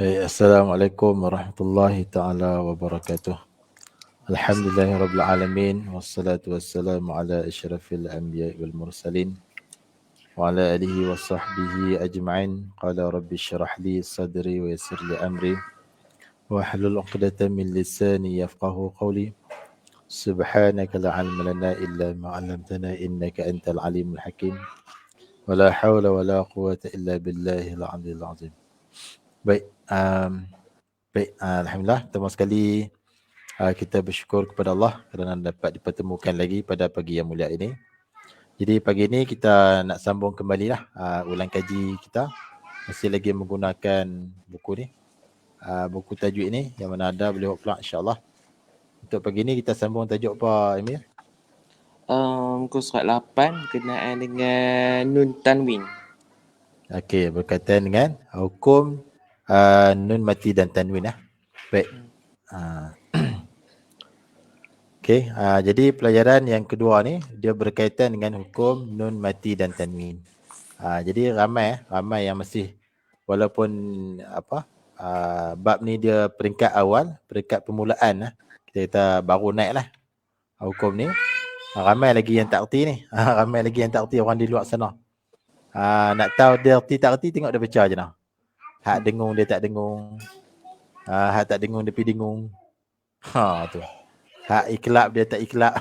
Assalamualaikum warahmatullahi taala wabarakatuh. Alhamdulillahirabbil alamin wassalatu wassalamu ala asyrafil anbiya'i wal mursalin wa ala alihi wa sahbihi ajma'in. Qala rabbi shrah li sadri wa yassir li amri wa hlul 'uqdatam min lisani yafqahu qawli. Subhanaka la 'ilma lana illa ma 'allamtana innaka antal alimul hakim. Wa la hawla wa la quwwata illa billahil 'aliyyil 'azim. Baik, Alhamdulillah, pertama sekali kita bersyukur kepada Allah kerana dapat dipertemukan lagi pada pagi yang mulia ini. Jadi pagi ini kita nak sambung kembalilah ulang kaji kita. Masih lagi menggunakan buku ni, buku tajwid ni yang mana ada boleh buat pula insya-Allah. Untuk pagi ini kita sambung tajuk apa, Emil? Muka surat 8 berkenaan dengan nun tanwin. Okey, berkaitan dengan hukum nun mati dan tanwin . Baik. Okey, jadi pelajaran yang kedua ni dia berkaitan dengan hukum nun mati dan tanwin. Jadi ramai yang masih walaupun bab ni dia peringkat awal, peringkat permulaan kita baru naik lah hukum ni. Ramai lagi yang tak erti ni. Ramai lagi yang tak erti orang di luar sana. Nak tahu dia erti tak erti tengok dia baca je nah. Hak dengung dia tak dengung. Hak tak dengung dia pergi dengung. Tu. Hak ikhlab dia tak ikhlab.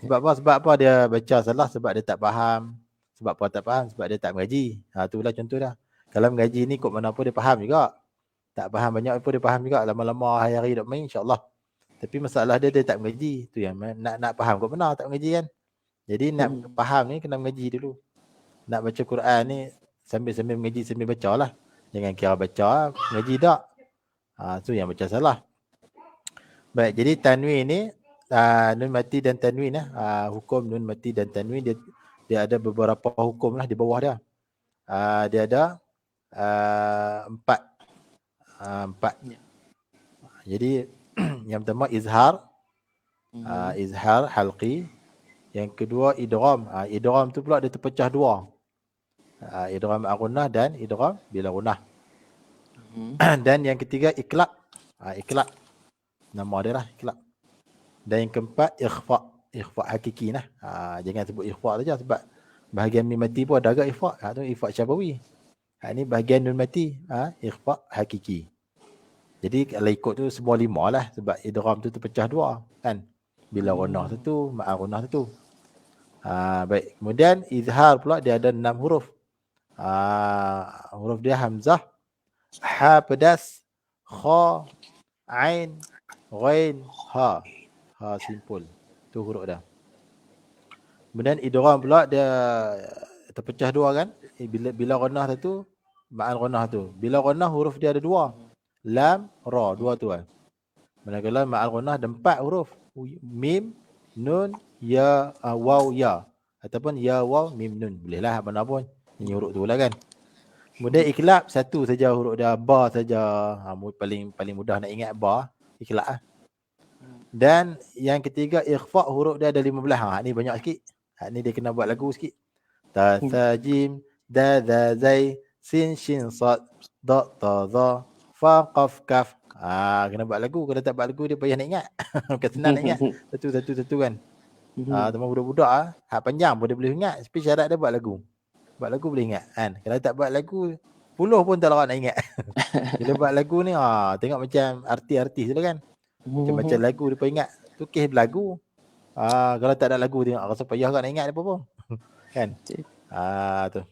Sebab apa? Sebab apa dia baca salah? Sebab dia tak faham. Sebab apa tak faham? Sebab dia tak mengaji. Itulah contoh dah. Kalau mengaji ni kot mana pun dia faham juga. Tak faham banyak pun dia faham juga. Lama-lama hari-hari duk main insya-Allah. Tapi masalah dia tak mengaji. Tu yang nak faham kot benar tak mengaji kan. Jadi nak faham ni kena mengaji dulu. Nak baca Quran ni sambil-sambil mengaji sambil baca lah. Jangan kira baca mengaji tak. Tu yang baca salah. Baik, jadi tanwin ni nun mati dan tanwin hukum nun mati dan tanwin dia ada beberapa hukum lah di bawah dia. Dia ada empat. Jadi yang pertama izhar, izhar halqi. Yang kedua idgham. Idgham tu pula dia terpecah dua. Idgham ar-gunnah dan idgham bila gunnah. Dan yang ketiga iklab. Iklab. Nama dia lah iklab. Dan yang keempat ikhfa. Ikhfa hakiki lah. Jangan sebut ikhfa saja sebab bahagian mim mati pun ada agak ikhfa. Tu ikhfa syafawi. Ni bahagian nun mati. Ikhfa hakiki. Jadi kalau ikut tu semua lima lah sebab idgham tu terpecah dua kan. Bila gunnah satu, ma'a gunnah satu. Baik. Kemudian izhar pula dia ada 6 huruf. Huruf dia hamzah, ha pedas, kha, ain, ghain, ha. Ha simpul. Tu huruf dah. Kemudian idgham pula dia terpecah dua kan. Bila gunnah satu, ma'al gunnah tu. Bila gunnah huruf dia ada dua. Lam, ra, dua tu kan. Manakala ma'al gunnah ada 4 huruf. Mim, nun, ya, waw, ya. Ataupun ya, waw, mim, nun. Bolehlah mana pun. Ini huruf tu lah kan. Kemudian iklab satu saja huruf dia, ba saja. Paling mudah nak ingat ba, iklab lah. Dan yang ketiga ikhfa huruf dia ada 15. Ni banyak sikit. Ni dia kena buat lagu sikit. Ta, sa, jim, da, za, zai, sin, shin, sad, da, ta, za, fa, qaf, kaf. Kena buat lagu. Kalau tak buat lagu dia payah nak ingat. Bukan senang nak ingat. Satu kan. Teman budak-budak hak panjang pun dia boleh ingat. Tapi syarat dia buat lagu. Buat lagu boleh ingat kan. Kalau tak buat lagu 10 pun tak larat nak ingat. Bila buat lagu ni tengok macam artis tu kan. Macam baca lagu dia pun ingat. Tu kes berlagu. Kalau tak ada lagu tengok rasa payah kan nak ingat apa pun. Kan. Tu.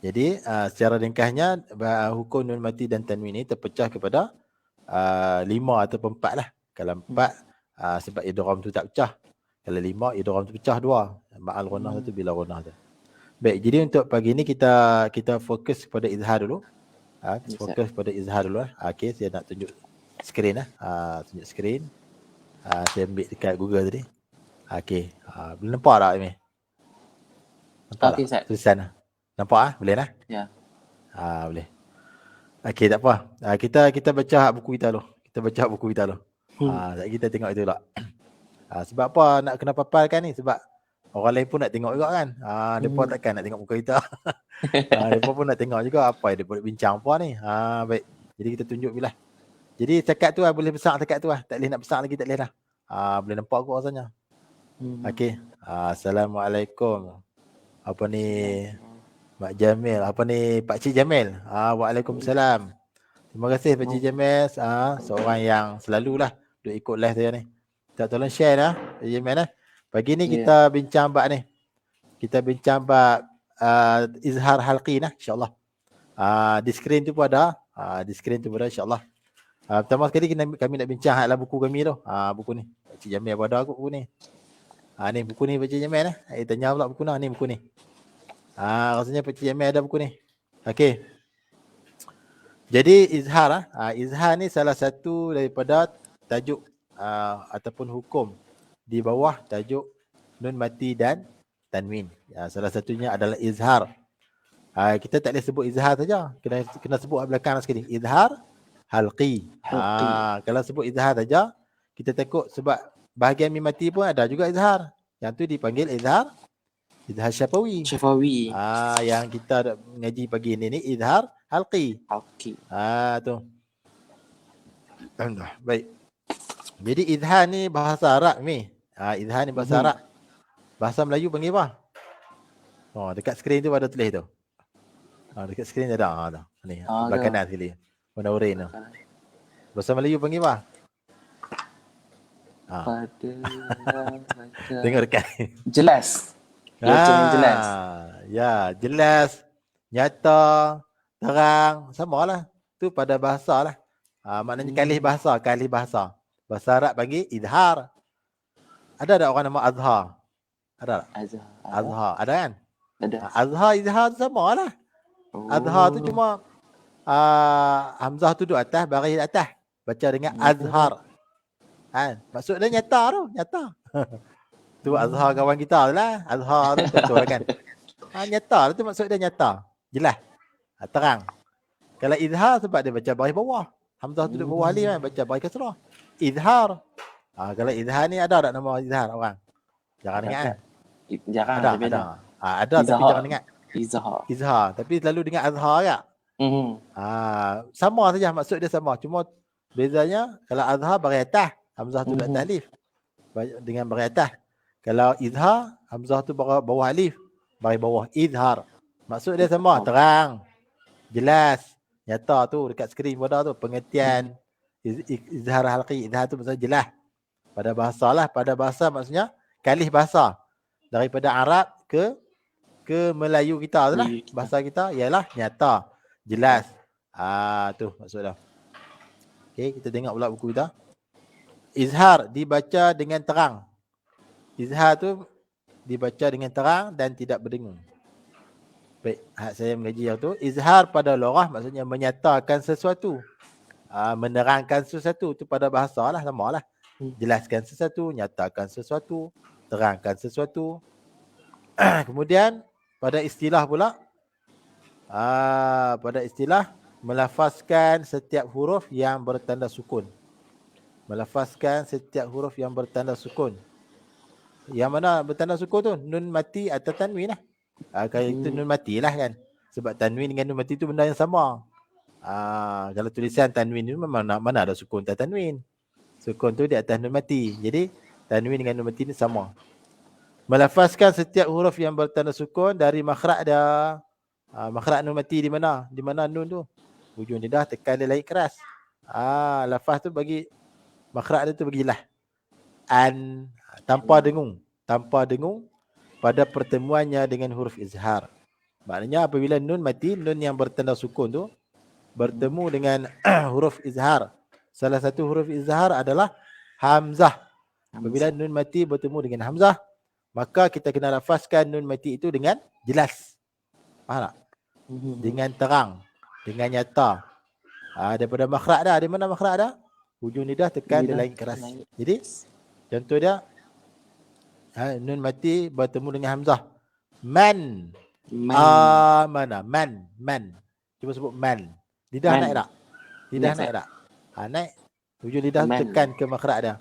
Jadi secara ringkasnya hukum nun mati dan tanwin ni terpecah kepada 5 ataupun 4 lah. Kalau 4 sebab idgham tu tak pecah. Kalau 5 idgham tu pecah 2. Ma'al gunnah tu bila gunnah tu. Baik, jadi untuk pagi ni kita fokus kepada izhar dulu. Fokus pada izhar dulu. Okey, saya nak tunjuk skrin lah. Tunjuk skrin. Saya ambil dekat Google tadi. Okey. Boleh nampak tak ni? Nampak okay, tak? Tulisan lah. Nampak boleh lah? Ya. Boleh. Okey, tak apa. Kita baca buku kita dulu. Kita baca buku kita dulu. Kita tengok itu lah. Sebab apa nak kena paparkan ni? Sebab Orang lain pun nak tengok juga kan. Depa takkan nak tengok muka kita. Depa pun nak tengok juga apa yang depa nak bincang apa ni. Baik. Jadi kita tunjuk bilah. Jadi cakap tu boleh besar cakap tu tak boleh nak besar lagi tak boleh dah. Boleh nampak kot rasanya. Okey. Assalamualaikum. Apa ni Mak Jamil, apa ni Pak Cik Jamil. Waalaikumsalam. Terima kasih Pak Cik Jamil, seorang yang selalulah duk ikut live saya ni. Kita tolong share dah Pak Cik Jamil . Pagi ni kita bincang bab ni. Kita bincang bab izhar halqi nah insya-Allah. Di skrin tu pun ada, insya-Allah. Pertama sekali kami nak bincang dalam buku kami tu. Buku ni. Pak Cik Jamil apa ada kot buku ni. Ni buku ni Pak Cik Jamil . Tanya pula buku ni buku ni. Rasanya Pak Cik Jamil ada buku ni. Okey. Jadi izhar izhar ni salah satu daripada tajuk ataupun hukum di bawah tajuk nun mati dan tanwin. Salah satunya adalah izhar. Kita tak boleh sebut izhar saja. Kena sebut belakang sekali. Izhar halqi. Kalau sebut izhar saja, kita takut sebab bahagian mim mati pun ada juga izhar. Yang tu dipanggil izhar syafawi. Yang kita ngaji pagi ni izhar halqi. Tu. Baik. Jadi izhar ni bahasa Arab ni. Izhar ni bahasa Arab. Bahasa Melayu panggil apa? Dekat skrin tu ada tulis tu. Dekat skrin ada. Ni, belah kanan sekali. Warna oranye tu. Bahasa Melayu panggil apa? Tengok dekat. Jelas. Jelas. Ya, jelas, nyata, terang, samalah. Tu pada bahasa lah. Maknanya kalih bahasa. Bahasa Arab panggil izhar. Ada tak orang nama azhar? Ada tak? Azhar. Ada kan? Ada. Azhar, izhar tu samalah. Azhar tu cuma hamzah tu duduk atas, baris atas. Baca dengan azhar. Maksud dia nyata tu, nyata. Tu azhar kawan kita tu lah. Azhar tu betul lah kan. Nyata tu maksud dia nyata. Jelas. Terang. Kalau izhar sebab dia baca baris bawah. Hamzah tu duduk bawah alif kan, baca baris kasrah. Izhar. Kalau izhar ni ada tak nama izhar orang? Jangan dengar kan? Jarang. Ada tapi jangan dengar. Izhar. Tapi selalu dengar azhar tak? Sama saja maksud dia sama. Cuma bezanya kalau azhar baris atas, hamzah tu duduk atas alif. Dengan baris atas. Kalau izhar, hamzah tu bawah alif, baris bawah izhar. Maksud dia sama, terang, jelas, nyata tu dekat skrin pada tu pengertian izhar halqi. Izhar tu maksudnya jelas. Pada bahasa lah, pada bahasa maksudnya kalih bahasa. Daripada Arab ke Melayu kita tu lah. Bahasa kita ialah nyata, jelas. Tu maksud dia. Okey, kita tengok pula buku kita. Izhar dibaca dengan terang. Izhar tu dibaca dengan terang dan tidak berdengung. Baik, saya mengaji yang tu. Izhar pada lorah maksudnya menyatakan sesuatu. Menerangkan sesuatu tu pada bahasa lah, sama lah. Jelaskan sesuatu, nyatakan sesuatu, terangkan sesuatu. Kemudian pada istilah pula, pada istilah melafazkan setiap huruf yang bertanda sukun. Melafazkan setiap huruf yang bertanda sukun. Yang mana bertanda sukun tu? Nun mati atau tanwin lah. Kalau itu nun mati lah kan. Sebab tanwin dengan nun mati tu benda yang sama. Kalau tulisan tanwin tu mana ada sukun tak tanwin. Sukun tu di atas nun mati. Jadi tanwin dengan nun mati ni sama. Melafazkan setiap huruf yang bertanda sukun dari makhraj dia. Makhraj nun mati di mana? Di mana nun tu? Hujung lidah tekan dia lain keras. Lafaz tu bagi makhraj dia tu bagilah an, tanpa dengung pada pertemuannya dengan huruf izhar. Maknanya apabila nun mati, nun yang bertanda sukun tu bertemu dengan huruf izhar. Salah satu huruf izhar adalah hamzah. Apabila nun mati bertemu dengan hamzah, maka kita kena lafazkan nun mati itu dengan jelas. Faham tak? Dengan terang, dengan nyata. Daripada makhraj dah, di mana makhraj dah? Hujung lidah tekan dia lain keras. Jadi contoh dia nun mati bertemu dengan hamzah. Man. Amana. Man. Cuba sebut man. Lidah naik tak? Lidah naik tak? Naik. Hujung lidah tekan ke makhraj dia.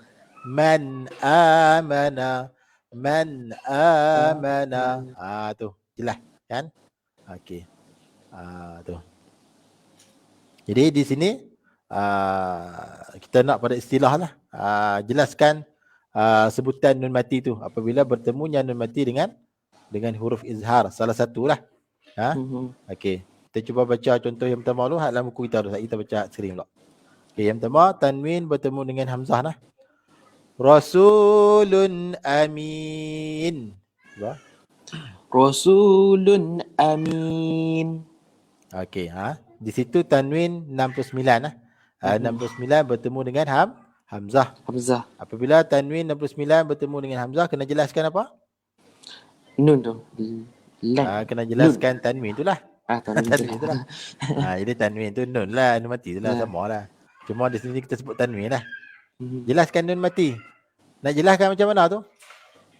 Man amana Man amana. Tu jelas kan? Okey. Tu. Jadi di sini kita nak pada istilah lah. Jelaskan sebutan nun mati tu apabila bertemunya nun mati dengan huruf izhar salah satu lah. Okey. Kita cuba baca contoh yang pertama dulu dalam buku kita dulu. Kita baca screen pula. Okey, yang pertama tanwin bertemu dengan hamzah nah. Rasulun amin. Cuba. Rasulun amin. Okey, di situ tanwin 69 lah. 69 bertemu dengan hamzah. Hamzah. Apabila tanwin 69 bertemu dengan hamzah, kena jelaskan apa? Nun tu. Lam. Kena jelaskan tanwin tu lah. Tanwin Tanwin tu lah. Jadi tanwin tu nun lah, nun mati tu lah, sama lah. Cuma di sini kita sebut tanwin lah. Jelaskan nun mati. Nak jelaskan macam mana tu?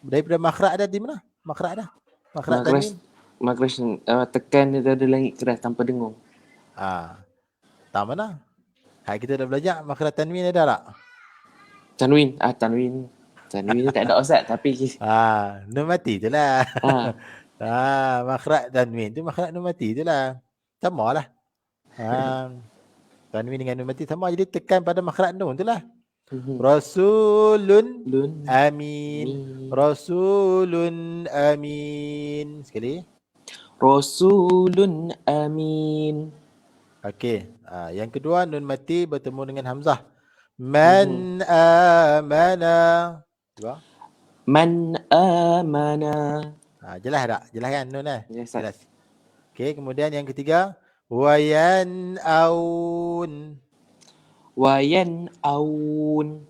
Daripada makhraj ada di mana? Makhraj ada. Makhraj tanwin. Makhraj tekan dia ada langit keras tanpa dengung. Tak mana? Kita dah belajar makhraj tanwin ada tak? Tanwin tu tak ada ustaz tapi nun mati tu lah. Makhraj tanwin tu makhraj nun mati tu lah. Sama lah. Tanwin dengan nun mati sama, jadi tekan pada makhraj nun tu lah. Rasulun amin. Rasulun amin. Sekali. Rasulun amin. Okey. Yang kedua nun mati bertemu dengan hamzah. Man amana. Cuba. Man amana. Jelas tak? Jelas kan nun eh? Jelas. Okey, kemudian yang ketiga wayan aun. Wayan aun.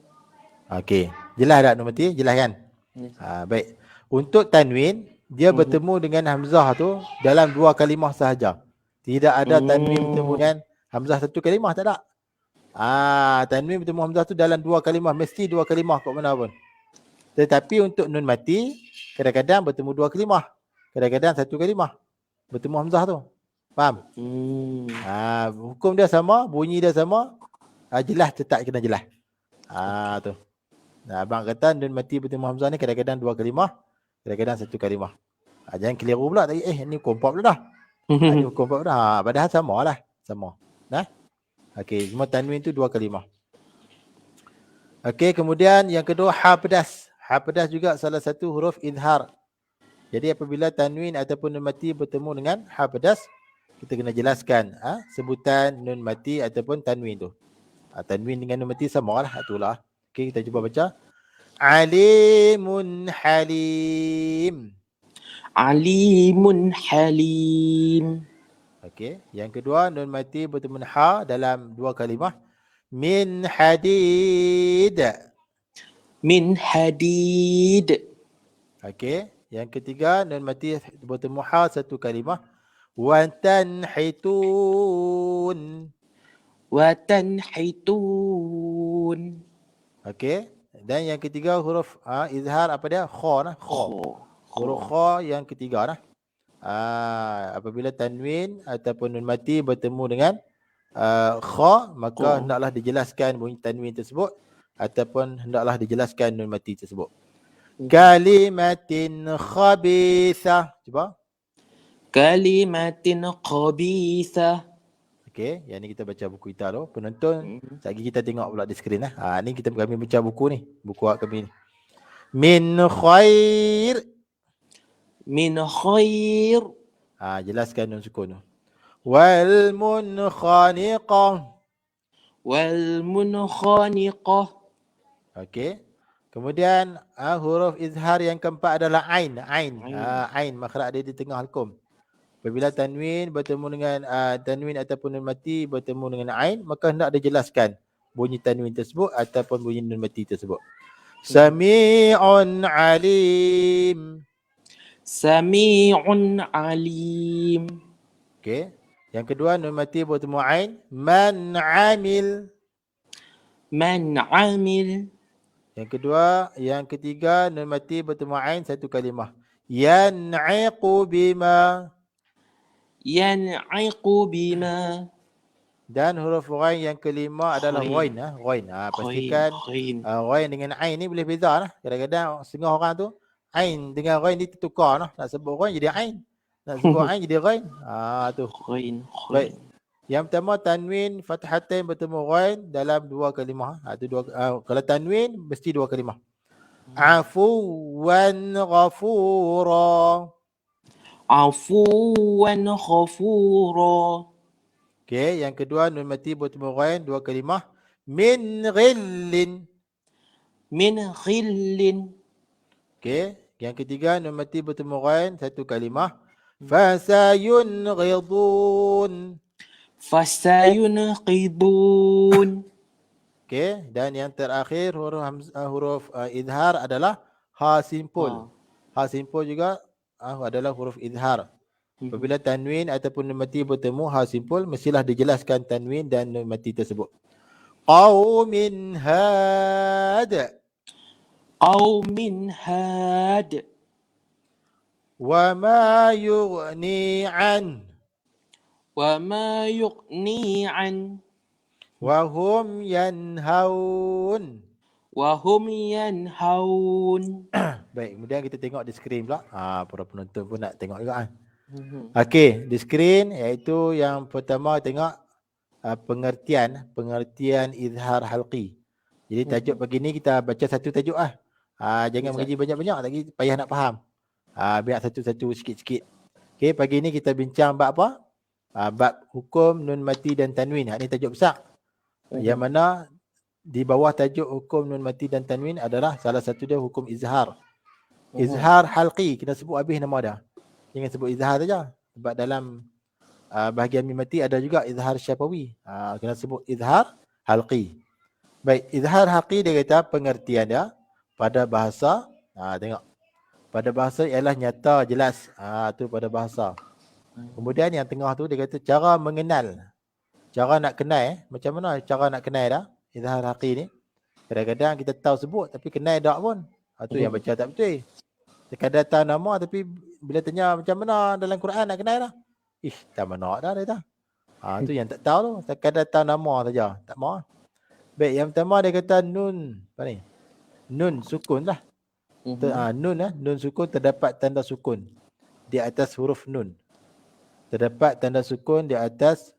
Okey. Jelas tak nun mati? Jelas kan? Baik. Untuk tanwin, dia bertemu dengan hamzah tu dalam dua kalimah sahaja. Tidak ada tanwin bertemu dengan hamzah satu kalimah, tak ada. Tanwin bertemu hamzah tu dalam dua kalimah, mesti dua kalimah kat mana pun. Tetapi untuk nun mati, kadang-kadang bertemu dua kalimah, kadang-kadang satu kalimah bertemu hamzah tu. Faham? Hukum dia sama, bunyi dia sama, jelas tetap kena jelas. Tu. Abang kata nun mati bertemu hamzah ni kadang-kadang dua kalimah, kadang-kadang satu kalimah. Jangan keliru pula tadi. Ni hukum 4 pula dah. Ni hukum 4 dah. Padahal sama lah. Sama. Okey, cuma tanwin tu dua kalimah. Okey, kemudian yang kedua ha pedas. Ha pedas juga salah satu huruf izhar. Jadi apabila tanwin ataupun nun mati bertemu dengan ha pedas, kita kena jelaskan sebutan nun mati ataupun tanwin tu. Tanwin dengan nun mati sama lah. Itulah. Okey, kita cuba baca. Alimun halim. Alimun halim. Okey, yang kedua nun mati bertemu dengan ha dalam dua kalimah. Min hadid. Min hadid. Okey, yang ketiga nun mati bertemu ha satu kalimah. Wa tanhitun. Wa tanhitun. Okey, dan yang ketiga huruf izhar apa dia? Kha nah, kha. Huruf kha yang ketiga nah. Apabila tanwin ataupun nun mati bertemu dengan kha, maka hendaklah dijelaskan bunyi tanwin tersebut ataupun hendaklah dijelaskan nun mati tersebut. Kalimatin khabithah. Cuba. Kalimatin khabithah. Okey, yang ni kita baca buku kita tu. Penonton, lagi kita tengok pula di skrin lah. Ni kami baca buku ni. Buku kami ni. Min khair. Min khair. Jelaskan nun sukun tu. Wal munkhaniqah. Wal munkhaniqah. Okey. Kemudian huruf izhar yang keempat adalah ain. Ain makhraj dia di tengah halqum. Apabila tanwin bertemu dengan tanwin ataupun nun mati bertemu dengan ain, maka hendak dijelaskan bunyi tanwin tersebut ataupun bunyi nun mati tersebut. Sami'un alim. Sami'un alim. Okey. Yang kedua nun mati bertemu ain. Man amil. Man amil. Yang ketiga nun mati bertemu ain satu kalimah. Yan'iqu bima. Yan'iqu bima. Dan huruf ghain yang kelima adalah ghain. Ghain. Pastikan ghain dengan ain ni boleh beza lah. Kadang-kadang setengah orang tu Ain dengan ghain ni tertukar noh. Nak sebut ghain jadi ain. Nak sebut ain jadi ghain. Tu. Ghain. Baik. Yang pertama tanwin fathatain bertemu ghain dalam dua kalimah. Tu dua kalau tanwin mesti dua kalimah. Afuwan ghafura. Afuwan ghafura. Okey, yang kedua nun mati bertemu ghain dua kalimah. Min ghillin. Min ghillin. Okey, yang ketiga nun mati bertemu ghain satu kalimah. Fasayunghidun. Fasayunqidun. Okey, dan yang terakhir huruf izhar adalah ha simpul. Ha simpul juga adalah huruf izhar. Apabila tanwin ataupun nun mati bertemu ha simpul, mestilah dijelaskan tanwin dan nun mati tersebut. Qaumin had. Qaumin had. Wa ma yughni an. Wa ma yughni an. Wa hum yanhaun. Wa hum yanhaun. Baik, kemudian kita tengok di skrin pula. Para penonton pun nak tengok juga kan. Okey, di skrin iaitu yang pertama tengok pengertian izhar halqi. Jadi tajuk pagi ni kita baca satu tajuk jangan mengaji banyak-banyak lagi payah nak faham. Biar satu-satu sikit-sikit. Okey, pagi ni kita bincang bab apa? Bab hukum nun mati dan tanwin. Ini tajuk besar. Yang mana di bawah tajuk hukum nun mati dan tanwin adalah salah satu dia hukum izhar. Izhar halqi, kita sebut habis nama dia. Jangan sebut izhar saja. Sebab dalam bahagian mim mati ada juga izhar syafawi. Kena sebut izhar halqi. Baik, izhar halqi dia kata pengertian dia pada bahasa. Tengok. Pada bahasa ialah nyata, jelas. Tu pada bahasa. Kemudian yang tengah tu dia kata cara mengenal. Cara nak kenal, macam mana cara nak kenal dah? Izhar halqi ni. Kadang-kadang kita tahu sebut tapi kenal tak pun. Tu yang baca tak betul. Sekadar tahu nama tapi bila tanya macam mana dalam Quran nak kenal dah. Tak mana dah dia dah. Tu yang tak tahu tu. Sekadar tahu nama saja. Tak mau. Baik, yang pertama dia kata nun. Apa ni? Nun sukun lah. Nun sukun terdapat tanda sukun di atas huruf nun. Terdapat tanda sukun di atas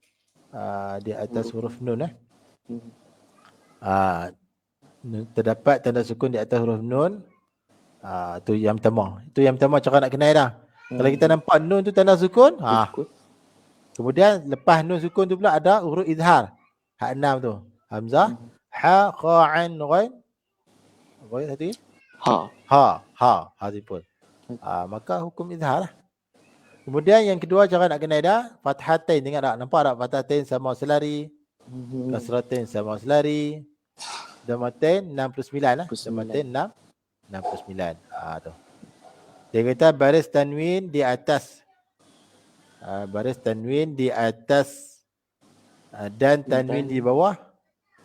huruf nun. Terdapat tanda sukun di atas huruf nun. Tu yang pertama. Itu yang pertama cara nak kenal dah. Kalau kita nampak nun tu tanda sukun, kemudian lepas nun sukun tu pula ada huruf izhar. Hak 6 tu. Hamzah, ha, kha, ain, ghain. Ghain satu ni? Ha simpul. Maka hukum izhar lah. Kemudian yang kedua cara nak kenal dah, fathatain. Tengok tak? Nampak tak fathatain sama selari? Kasratain sama selari. Dhammatain 69 lah. Dhammatain 69. Tu. Dia kata baris tanwin di atas. Baris tanwin di atas dan tanwin di bawah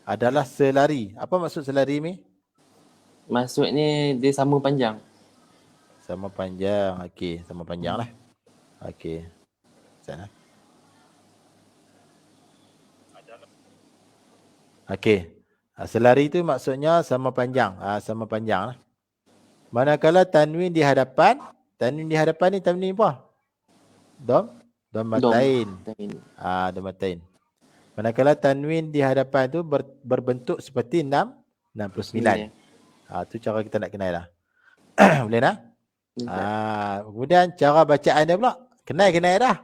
adalah selari. Apa maksud selari ni? Maksudnya dia sama panjang. Sama panjang. Okey, sama panjang lah. Okey. Sana. Okey. Selari tu maksudnya sama panjang. Sama panjang lah. Manakala tanwin di hadapan ni tanwin apa? Dhammatain. Dhammatain. Manakala tanwin di hadapan tu berbentuk seperti 69. Tu cara kita nak kenal lah. Boleh tak? Kemudian cara bacaan dia pula. Kenal dah.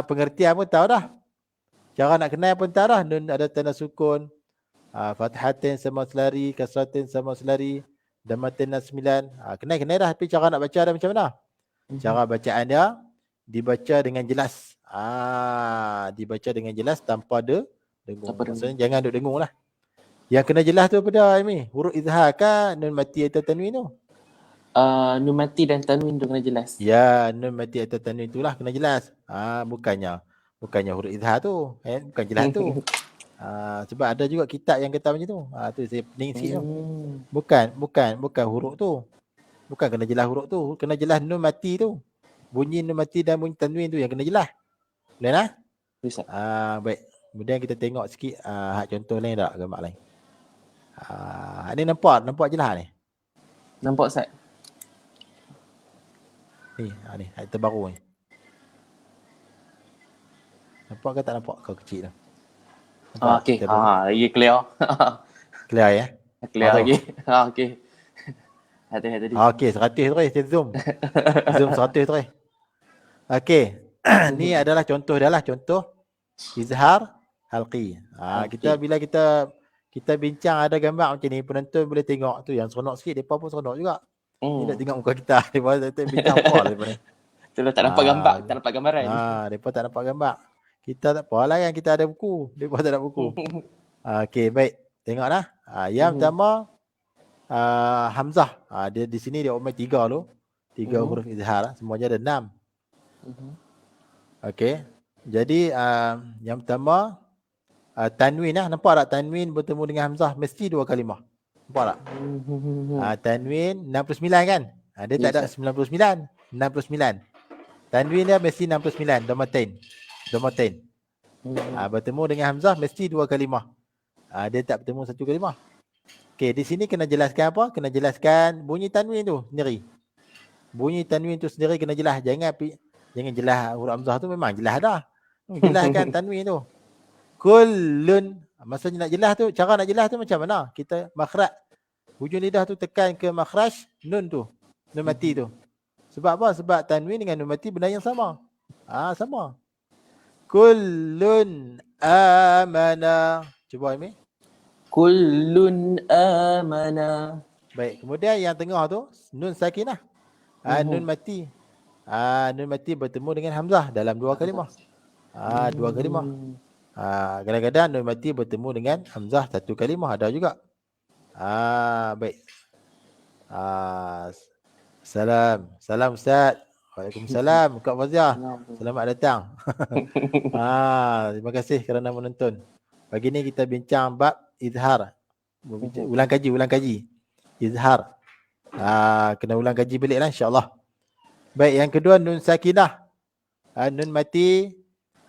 Pengertian pun tahu dah. Cara nak kenal pun tahu dah. Nun ada tanda sukun. Fathatin sama selari. Kasratin sama selari. Dhammatin 9. Kenal dah. Tapi cara nak baca dia macam mana? Cara bacaan dia dibaca dengan jelas. Dibaca dengan jelas tanpa ada dengung. Maksudnya jangan duk dengung lah. Yang kena jelas tu apa dah Amy? Huruf izhar kan nun mati atau tanwin tu? Nun mati dan tanwin tu kena jelas. Ya, nun mati atau tanwin tu lah kena jelas. Bukannya huruf izhar tu. Bukan jelas tu. Sebab ada juga kitab yang kata macam tu. Tu saya pening sikit tu. Bukan huruf tu. Bukan kena jelas huruf tu. Kena jelas nun mati tu. Bunyi nun mati dan bunyi tanwin tu yang kena jelas. Boleh tak? Bisa. Baik. Kemudian kita tengok sikit hak contoh lain tak, gambar lain. Ni nampak jelas ni. Nampak Ustaz? Ni ayat terbaru ni. Nampak ke tak nampak kau kecil tu? Nampak tak? Okey. Kita baru Lagi clear. clear ya? Clear tu. lagi. Okey. Hati-hati tadi. Okey, 100 terus kita zoom. Zoom 100 terus. Okey. Ni adalah contoh dia lah, contoh izhar halqi. Kita Halqi. bila kita bincang ada gambar macam ni, penonton boleh tengok tu, yang seronok sikit depa pun seronok juga. Ni nak tengok muka kita, depa bincang apa lah depa ni. Itulah tak nampak gambar, tak nampak gambaran. Depa tak nampak gambar. Kita tak apalah kan kita ada buku, depa tak ada buku. Okey, baik. Tengoklah. Yang pertama hamzah. Dia di sini dia umur 3 tu. 3 huruf izhar, semuanya ada 6. Okey. Jadi yang pertama tanwin lah. Nampak tak tanwin bertemu dengan hamzah mesti 2 kalimah. Nampak tak? Tanwin 69 kan? Dia tak ada 99, 69. Tanwin dia mesti 69, domatain. Bertemu dengan hamzah mesti 2 kalimah. Dia tak bertemu 1 kalimah. Okey, di sini kena jelaskan apa? Kena jelaskan bunyi tanwin tu sendiri. Bunyi tanwin tu sendiri kena jelas. Jangan jelas huruf hamzah tu memang jelas dah. Jelaskan tanwin tu. Kullun. Maksudnya nak jelas tu, cara nak jelas tu macam mana? Kita makhraj hujung lidah tu tekan ke makhraj nun tu. Nun mati tu. Sebab apa? Sebab tanwin dengan nun mati benda yang sama. Sama. Kullun amana. Cuba Aimi. Kullun amana. Baik, kemudian yang tengah tu nun sakinah. Nun mati. Nun mati bertemu dengan hamzah dalam 2 kalimah. 2 kalimah. Kadang-kadang nun mati bertemu dengan hamzah 1 kalimah ada juga. Baik. Salam Ustaz. Waalaikumsalam Kak Fazia. Selamat datang. Terima kasih kerana menonton. Pagi ni kita bincang bab izhar. Ulang kaji. Izhar. Kena ulang kaji balik lah insya-Allah. Baik, yang kedua nun sakinah. Nun mati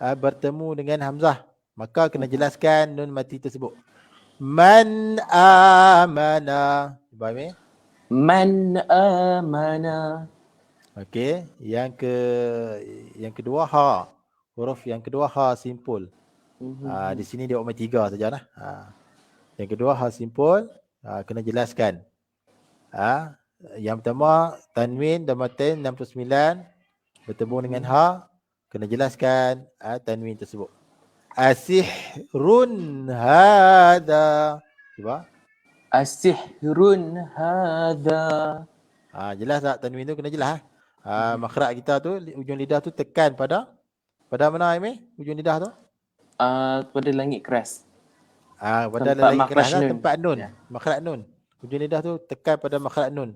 bertemu dengan hamzah. Maka kena jelaskan nun mati tersebut. Man amana. Cuba Aimi. Man amana. Okey, yang kedua ha. Huruf yang kedua ha simpul. Di sini dia umur 3 sajalah. Yang kedua ha simpul, kena jelaskan. Yang pertama tanwin domatain 69 bertemu dengan ha, kena jelaskan tanwin tersebut. Asihrun hada. Cuba. Asihrun hada. Jelas tak tanwin tu? Kena jelas. Makhraj kita tu, ujung lidah tu tekan pada mana Aimi? Ujung lidah tu? Pada langit keras. Pada Tempat langit keras makhraj nun. tempat nun. Ya. Makhraj nun. Ujung lidah tu tekan pada makhraj nun.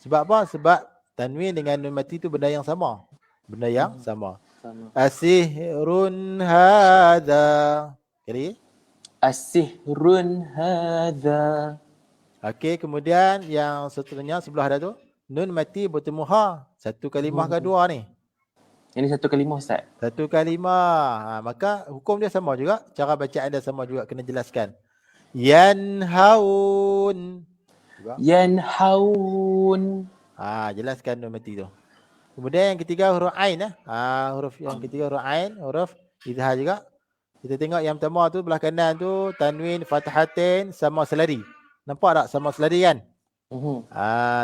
Sebab apa? Sebab tanwin dengan nun mati tu benda yang sama. Sama. Asihrun hada. Kali. Asihrun hada. Okey, kemudian yang seterusnya sebelah dah tu, nun mati bertemu ha. 1 kalimah ke 2 ni? Ini 1 kalimah Ustaz. 1 kalimah. Maka hukum dia sama juga. Cara bacaan dia sama juga. Kena jelaskan. Yanhaun. Yanhaun. Jelaskan nun mati tu. Kemudian yang ketiga huruf ain. Huruf yang ketiga huruf ain. Huruf izhar juga. Kita tengok yang pertama tu belah kanan tu tanwin fathatain sama selari. Nampak tak sama selari kan?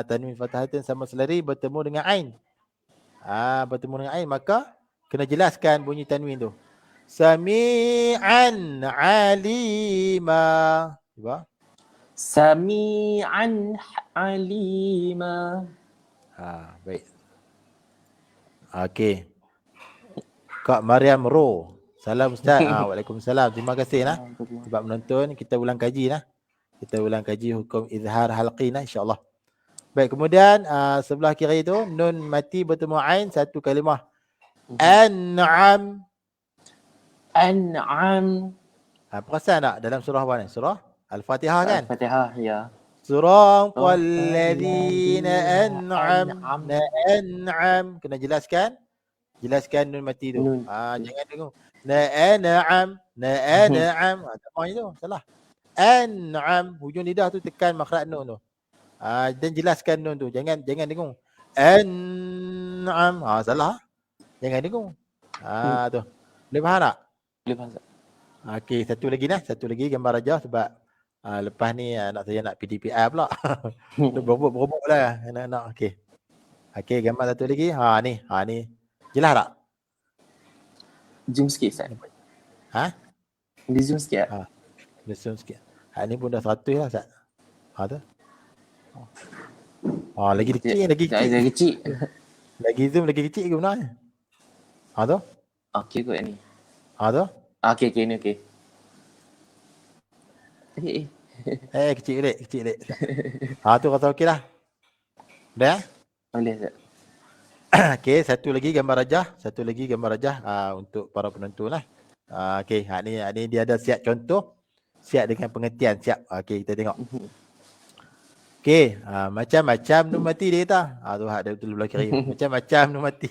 Tanwin fathatain sama selari bertemu dengan ain. Bertemu dengan ain, maka kena jelaskan bunyi tanwin tu. Sami'an alima. Cuba. Sami'an alima. Baik. Okey. Kak Mariam Ro. Salam Ustaz. Waalaikumsalam. Terima kasih lah sebab menonton. Kita ulang kaji lah. Kita ulang kaji hukum izhar halqi lah insya-Allah. Baik, kemudian sebelah kiri itu nun mati bertemu ain 1 kalimah. An'am. An'am. Perasan tak dalam surah apa ni? Surah Al-Fatihah kan? Al-Fatihah ya. Surah walladzina an'am. Kena jelaskan nun mati tu. Jangan dengar. Na'am. Sama itu, salah. An'am, hujung lidah tu tekan makhraj nun tu. Dan jelaskan nun tu. Jangan dengung. an'am. Salah. Jangan dengung. Tu. Boleh faham tak? Boleh faham tak? Okey, satu lagi gambar rajah sebab lepas ni anak saya nak PDPR pula. Tu berobok lah anak-anak. Okey. Okey, gambar satu lagi. Ni. Jelas tak? Zoom sikit Ustaz. Ha? Di zoom sikit. Dia zoom sikit. Ni pun dah 100 lah Ustaz. Tu. Lagi kecil. Lagi kecil. Lagi zoom lagi kecil ke benar? Tu. Okey kot ni. Tu. Okey ni okey. Kecil dek. Tu rasa okey lah. Dah? Boleh Ustaz. Okey, satu lagi gambar rajah untuk para penonton lah. Okey, ni dia ada siap contoh, siap dengan pengertian, siap. Okey, kita tengok. Okey, macam-macam nun mati dia kata. Tu hak dia betul belah kiri. Macam-macam nun mati.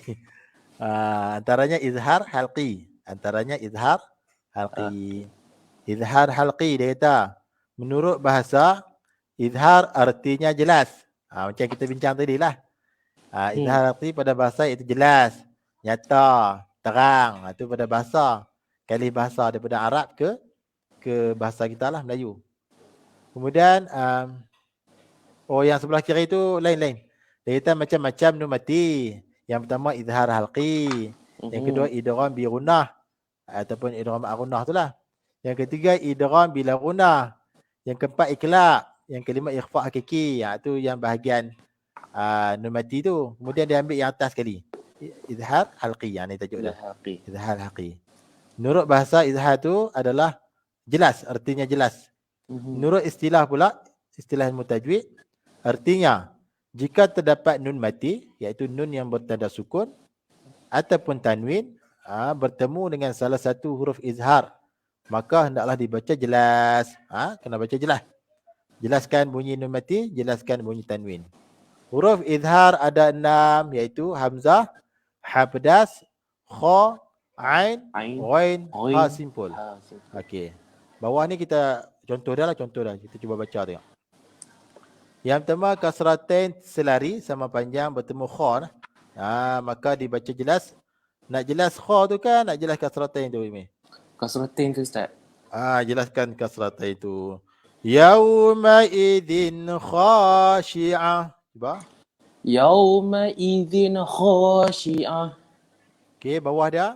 Antaranya izhar halqi. Izhar halqi dia kata. Menurut bahasa, izhar artinya jelas. Macam kita bincang tadi lah. Izhar halqi pada bahasa itu jelas, nyata, terang. Itu pada bahasa. Kali bahasa daripada Arab ke bahasa kita lah, Melayu. Kemudian, yang sebelah kiri tu lain-lain. Dia kata macam-macam nun mati. Yang pertama izhar halqi. Yang kedua idgham bi gunnah ataupun idgham ar-gunnah tu lah. Yang ketiga idgham bila gunnah. Yang keempat iklaq. Yang kelima ikhfa hakiki. Itu yang bahagian nun mati tu. Kemudian dia ambil yang atas sekali. Izhar halqi. Ni tajuk dah. Izhar halqi. Menurut bahasa izhar tu adalah jelas. Artinya jelas. Menurut istilah pula, istilah ilmu tajwid, artinya jika terdapat nun mati, iaitu nun yang bertanda sukun ataupun tanwin bertemu dengan salah satu huruf izhar, maka hendaklah dibaca jelas. Kena baca jelas. Jelaskan bunyi nun mati, jelaskan bunyi tanwin. Huruf izhar ada 6, iaitu hamzah, ha pedas, kha, ain, ghain, ha simpul. Okey. Bawah ni kita contoh dah. Kita cuba baca tengok. Yang pertama kasratain selari sama panjang bertemu kha. Maka dibaca jelas. Nak jelas kha tu kan, nak jelas kasratain tu Imi? Kasratain tu Ustaz. Jelaskan kasratain tu. Yauma idzin khashi'ah. Cuba. Yauma idzin khashi'ah. Okey, bawah dia.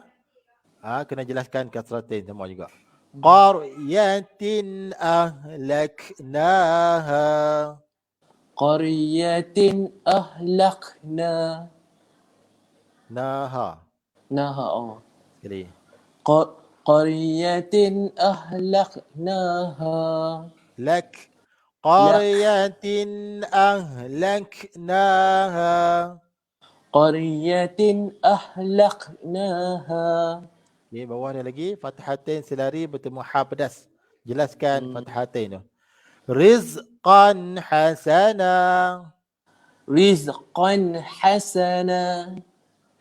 Kena jelaskan kasratain semua juga. Qaryatin ahlaknaha. Qaryatin ahlakna. Naha. Sekali. Qaryatin ahlaknaha. Lak. Qaryatin ahlaknaha. Qaryatin ahlaknaha. Okey, bawah dia lagi. Fathatain selari bertemu ha pedas. Jelaskan fathatain tu. Rizqan hasana. Rizqan hasana.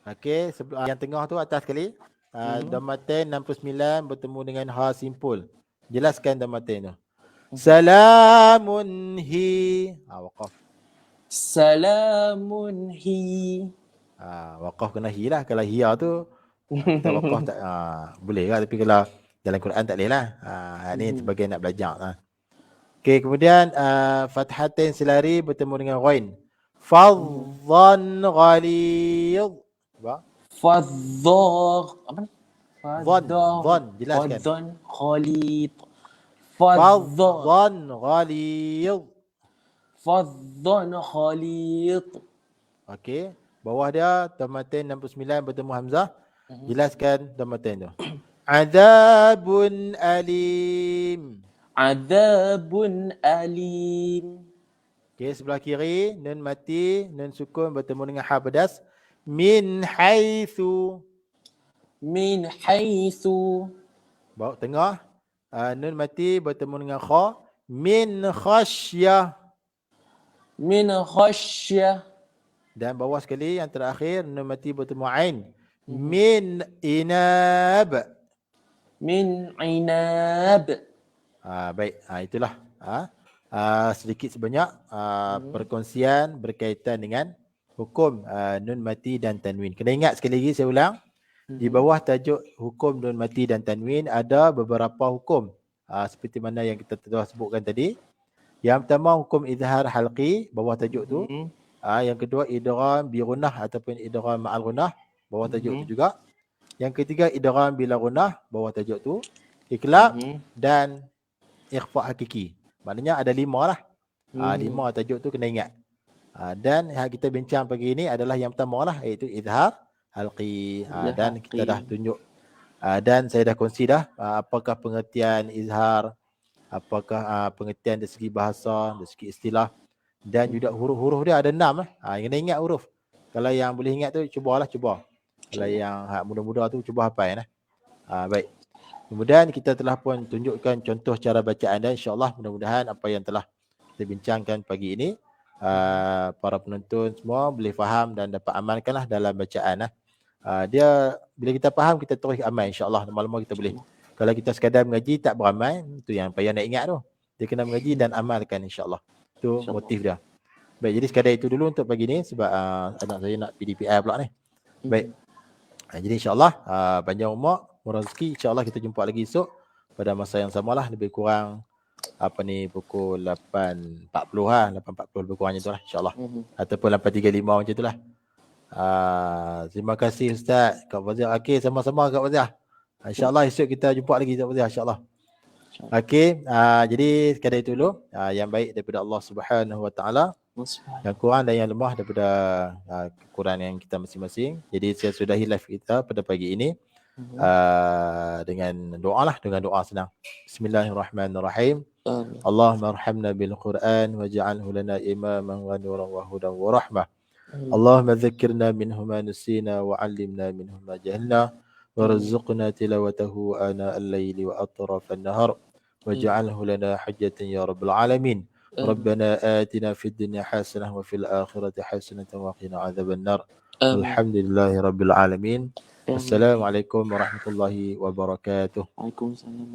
Okey, yang tengah tu atas sekali. Dhammatain 69 bertemu dengan ha simpul. Jelaskan dhammatain tu. Salamun hi. Waqaf. Salamun hi. Waqaf kena hi lah. Kalau hiya tu kita waqaf tak boleh lah, tapi kalau dalam Quran tak boleh lah. Ni sebagai nak belajar. Okey, kemudian fathatain selari bertemu dengan ghain. Fadhan ghalidh. Fadhan jelaskan. Fadhan ghalidh. Fadhan ghalidh. Fadhan ghalidh. Okey, bawah dia dhammatain 69 bertemu hamzah. Jelaskan dhammatain tu. Adzabun alim. Adzabun alim. Okey, sebelah kiri nun mati, nun sukun bertemu dengan ha pedas. Min haitsu. Min haitsu. Bawah tengah nun mati bertemu dengan kha. Min khasyah. Min khasyah. Dan bawah sekali yang terakhir nun mati bertemu ain. Min inab. Min inab. Baik, itulah sedikit sebanyak perkongsian berkaitan dengan hukum nun mati dan tanwin. Kena ingat sekali lagi saya ulang. Di bawah tajuk hukum nun mati dan tanwin ada beberapa hukum. Seperti mana yang kita telah sebutkan tadi. Yang pertama hukum izhar halqi, bawah tajuk tu. Yang kedua idgham bi gunnah ataupun idgham ma'al gunnah, bawah tajuk tu juga. Yang ketiga idgham bila gunnah, bawah tajuk tu. Iqlab dan ikhfa hakiki. Maknanya ada 5 lah. 5 tajuk tu kena ingat. Dan yang kita bincang pagi ini adalah yang pertama lah, iaitu izhar halqi. Dan kita dah tunjuk dan saya dah kongsi dah apakah pengertian izhar, apakah pengertian dari segi bahasa, dari segi istilah, dan juga huruf-huruf dia ada 6 lah. Kena ingat huruf. Kalau yang boleh ingat tu cuba. Kalau yang muda-muda tu cuba hafal lah. Baik. Kemudian kita telah pun tunjukkan contoh cara bacaan dan insya-Allah mudah-mudahan apa yang telah kita bincangkan pagi ini para penonton semua boleh faham dan dapat amalkanlah dalam bacaan. Dia bila kita faham kita terus amal insya-Allah, lama-lama kita boleh. Kalau kita sekadar mengaji tak beramal, itu yang payah nak ingat tu. Dia kena mengaji dan amalkan insya-Allah. Itu motif dia. Baik, jadi sekadar itu dulu untuk pagi ni sebab anak saya nak PDPI pula ni. Baik. Jadi insya-Allah panjang umur, murah rezeki, insya-Allah kita jumpa lagi esok pada masa yang samalah, lebih kurang pukul 8.40 8.40 lebih kurangnya itulah insya-Allah. Ataupun 8.35 macam itulah. Terima kasih Ustaz Kak Fazil. Okey, sama-sama Kak Fazil. Insya-Allah esok kita jumpa lagi Kak Fazil insya-Allah. Okey, jadi sekadar itu dulu yang baik daripada Allah Subhanahu Wa Taala, yang kurang dan yang lemah daripada kekurangan yang kita masing-masing. Jadi saya sudahi live kita pada pagi ini dengan doa senang. Bismillahirrahmanirrahim. Allahumma arhamna bil Quran waj'alhu lana imaman wa nuran wa hudan wa rahmah. Allahumma dhakkirna minhu ma nusina wa 'allimna minhu ma jahilna warzuqna tilawatahu ana al-laili wa atraf an-nahar waj'alhu lana hujjatan ya rabbal alamin. ربنا آتنا في الدنيا حسنة وفي الآخرة حسنة وقنا عذاب النار. الحمد لله رب العالمين. السلام عليكم ورحمة الله وبركاته. Waalaikumsalam.